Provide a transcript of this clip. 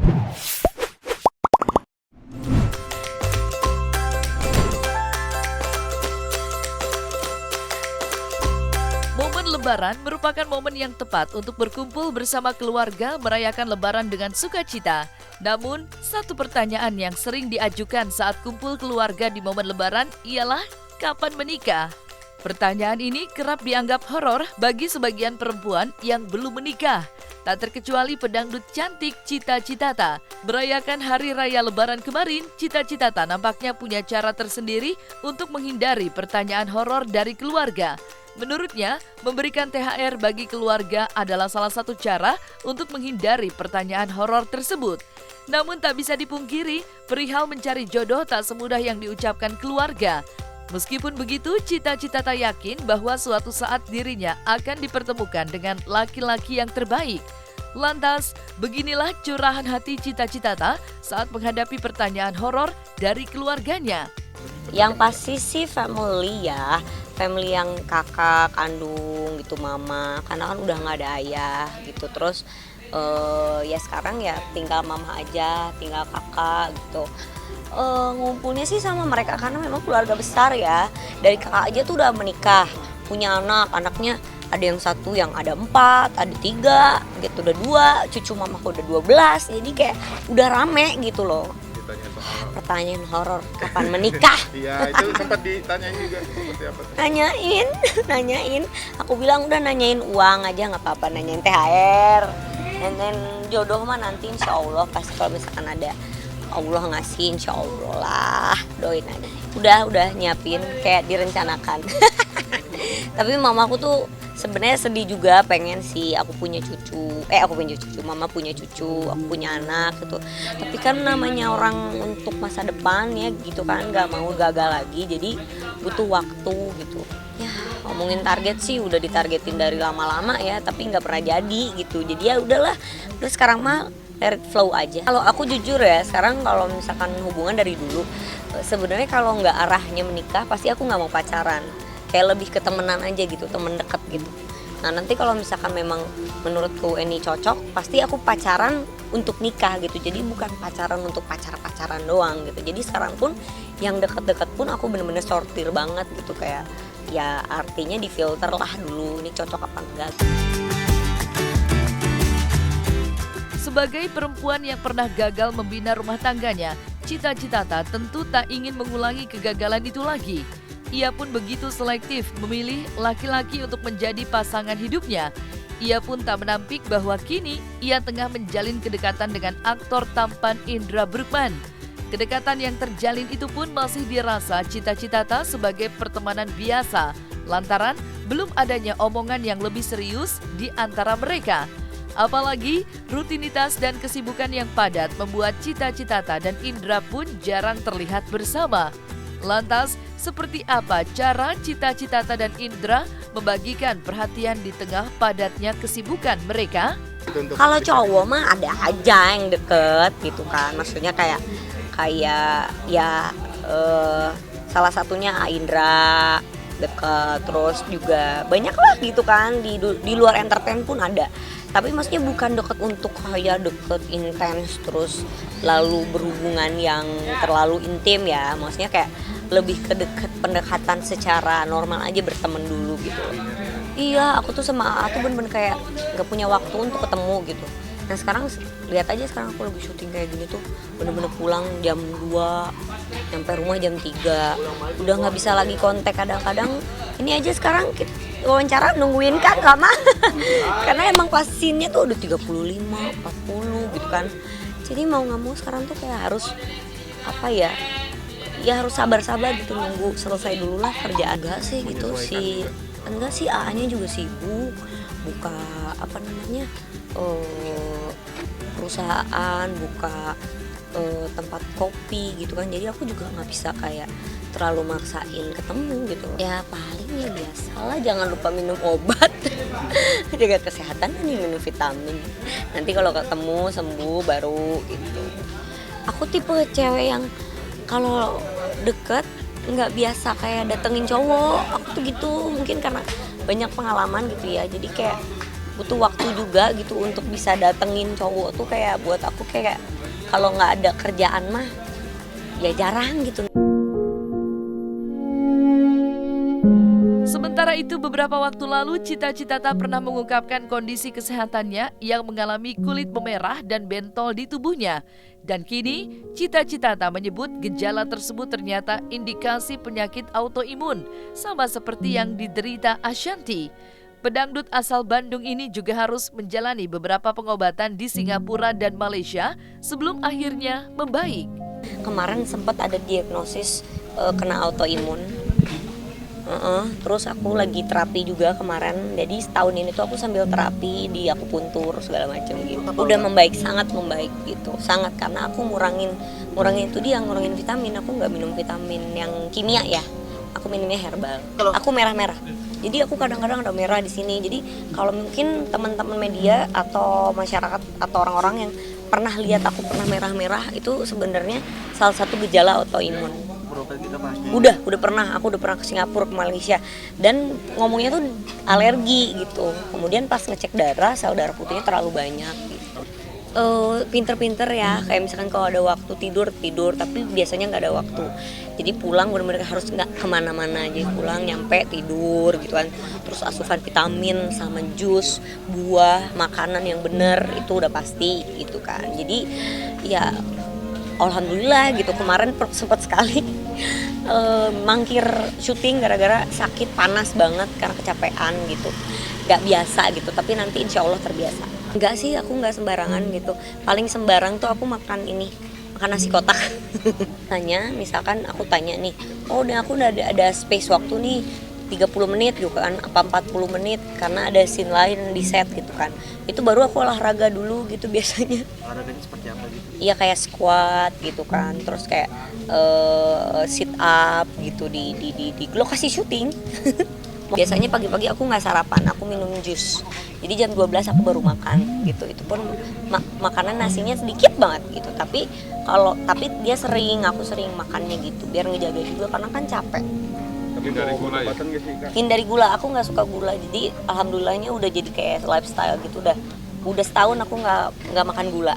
Momen Lebaran merupakan momen yang tepat untuk berkumpul bersama keluarga merayakan Lebaran dengan sukacita. Namun, satu pertanyaan yang sering diajukan saat kumpul keluarga di momen Lebaran ialah kapan menikah? Pertanyaan ini kerap dianggap horor bagi sebagian perempuan yang belum menikah. Tak terkecuali pedangdut cantik Cita Citata. Merayakan Hari Raya Lebaran kemarin, Cita Citata nampaknya punya cara tersendiri untuk menghindari pertanyaan horor dari keluarga. Menurutnya, memberikan THR bagi keluarga adalah salah satu cara untuk menghindari pertanyaan horor tersebut. Namun tak bisa dipungkiri, perihal mencari jodoh tak semudah yang diucapkan keluarga. Meskipun begitu, Cita Citata yakin bahwa suatu saat dirinya akan dipertemukan dengan laki-laki yang terbaik. Lantas, beginilah curahan hati Cita Citata saat menghadapi pertanyaan horor dari keluarganya. Yang pasti sih family ya, family yang kakak kandung gitu, mama, karena kan udah nggak ada ayah gitu. Terus ya sekarang ya tinggal mama aja, tinggal kakak gitu. Ngumpulnya sih sama mereka karena memang keluarga besar ya. Dari kakak aja tuh udah menikah, punya anaknya ada yang satu yang ada 4, ada 3 gitu, udah 2, cucu mamaku udah 12, jadi kayak udah rame gitu loh. Pertanyaan horor, kapan menikah? Iya, itu sempat ditanyain juga seperti apa tuh? Nanyain. Aku bilang udah nanyain uang aja nggak apa-apa, nanyain THR. Dan jodoh mah nanti insya Allah pasti kalau misalkan ada Allah ngasih, insya Allah lah, doain aja. Udah nyiapin kayak direncanakan. Tapi mamaku tuh sebenarnya sedih juga, pengen sih aku punya cucu, mama punya cucu, aku punya anak gitu. Tapi kan namanya orang untuk masa depan ya gitu kan, nggak mau gagal lagi, jadi butuh waktu gitu. Ya ngomongin target sih udah ditargetin dari lama-lama ya, tapi nggak pernah jadi gitu. Jadi ya udahlah, terus sekarang mah let it flow aja. Kalau aku jujur ya, sekarang kalau misalkan hubungan dari dulu, sebenarnya kalau nggak arahnya menikah, pasti aku nggak mau pacaran. Kayak lebih ke temenan aja gitu, temen deket gitu. Nah nanti kalau misalkan memang menurutku ini cocok, pasti aku pacaran untuk nikah gitu. Jadi bukan pacaran untuk pacaran doang gitu. Jadi sekarang pun yang deket-deket pun aku bener-bener sortir banget gitu. Kayak ya artinya di filter lah dulu, ini cocok apa enggak. Sebagai perempuan yang pernah gagal membina rumah tangganya, Cita Citata tentu tak ingin mengulangi kegagalan itu lagi. Ia pun begitu selektif memilih laki-laki untuk menjadi pasangan hidupnya. Ia pun tak menampik bahwa kini ia tengah menjalin kedekatan dengan aktor tampan Indra Bruggman. Kedekatan yang terjalin itu pun masih dirasa Cita Citata sebagai pertemanan biasa, lantaran belum adanya omongan yang lebih serius di antara mereka. Apalagi rutinitas dan kesibukan yang padat membuat Cita Citata dan Indra pun jarang terlihat bersama. Lantas, seperti apa cara Cita Citata dan Indra membagikan perhatian di tengah padatnya kesibukan mereka? Kalau cowok mah ada aja yang deket gitu kan, maksudnya kayak ya salah satunya Indra deket, terus juga banyak lah gitu kan di luar entertain pun ada. Tapi maksudnya bukan deket untuk kayak deket intens terus lalu berhubungan yang terlalu intim ya, maksudnya kayak lebih ke pendekatan secara normal aja, berteman dulu gitu. Iya, aku tuh sama A tuh bener-bener kayak gak punya waktu untuk ketemu gitu. Nah sekarang lihat aja, sekarang aku lagi syuting kayak gini tuh bener-bener pulang jam 2, nyampe rumah jam 3, udah gak bisa lagi kontak. Kadang-kadang ini aja sekarang wawancara nungguin kan lama karena emang pas scene-nya tuh udah 35, 40 gitu kan. Jadi mau gak mau sekarang tuh kayak harus apa ya harus sabar-sabar gitu, nunggu selesai dulu lah kerjaan. Enggak sih A-nya juga sibuk buka perusahaan, buka tempat kopi gitu kan. Jadi aku juga nggak bisa kayak terlalu maksain ketemu gitu. Ya paling ya biasalah, jangan lupa minum obat jaga kesehatan kan, minum vitamin, nanti kalau ketemu sembuh baru gitu. Aku tipe cewek yang kalau deket nggak biasa kayak datengin cowok, aku tuh gitu, mungkin karena banyak pengalaman gitu ya. Jadi kayak butuh waktu juga gitu untuk bisa datengin cowok tuh kayak buat aku kayak kalau nggak ada kerjaan mah ya jarang gitu. Sementara itu, beberapa waktu lalu Cita Citata pernah mengungkapkan kondisi kesehatannya yang mengalami kulit memerah dan bentol di tubuhnya. Dan kini, Cita Citata menyebut gejala tersebut ternyata indikasi penyakit autoimun, sama seperti yang diderita Ashanti. Pedangdut asal Bandung ini juga harus menjalani beberapa pengobatan di Singapura dan Malaysia sebelum akhirnya membaik. Kemarin sempat ada diagnosis kena autoimun. Terus aku lagi terapi juga kemarin. Jadi setahun ini tuh aku sambil terapi di akupuntur segala macam gitu. Udah membaik, sangat membaik gitu. Sangat, karena aku ngurangin itu dia, ngurangin vitamin. Aku nggak minum vitamin yang kimia ya. Aku minumnya herbal. Aku merah-merah. Jadi aku kadang-kadang ada merah di sini. Jadi kalau mungkin teman-teman media atau masyarakat atau orang-orang yang pernah lihat aku pernah merah-merah, itu sebenarnya salah satu gejala autoimun. Udah pernah, aku udah pernah ke Singapura, ke Malaysia, dan ngomongnya tuh alergi gitu. Kemudian pas ngecek darah, sel darah putihnya terlalu banyak gitu. Pinter-pinter ya, kayak misalkan kalau ada waktu tidur, tapi biasanya nggak ada waktu. Jadi pulang benar-benar harus nggak kemana-mana aja, pulang nyampe tidur gitu kan. Terus asupan vitamin sama jus, buah, makanan yang bener itu udah pasti gitu kan. Jadi ya alhamdulillah gitu, kemarin sempat sekali mangkir syuting gara-gara sakit, panas banget karena kecapean gitu, nggak biasa gitu, tapi nanti insya Allah terbiasa. Enggak sih, aku nggak sembarangan gitu, paling sembarang tuh aku makan nasi kotak. Misalkan aku tanya nih, aku udah ada space waktu nih 30 menit gitu kan, apa 40 menit karena ada scene lain di set gitu kan. Itu baru aku olahraga dulu gitu biasanya. Olahraganya seperti apa gitu? Iya kayak squat gitu kan, terus kayak sit up gitu di lokasi syuting. Biasanya pagi-pagi aku nggak sarapan, aku minum jus. Jadi jam 12 aku baru makan gitu. Itu pun makanan nasinya sedikit banget gitu. Tapi aku sering makannya gitu biar ngejaga juga karena kan capek. Hindari gula ya? Hindari gula, aku nggak suka gula. Jadi alhamdulillahnya udah jadi kayak lifestyle gitu. Udah setahun aku nggak makan gula.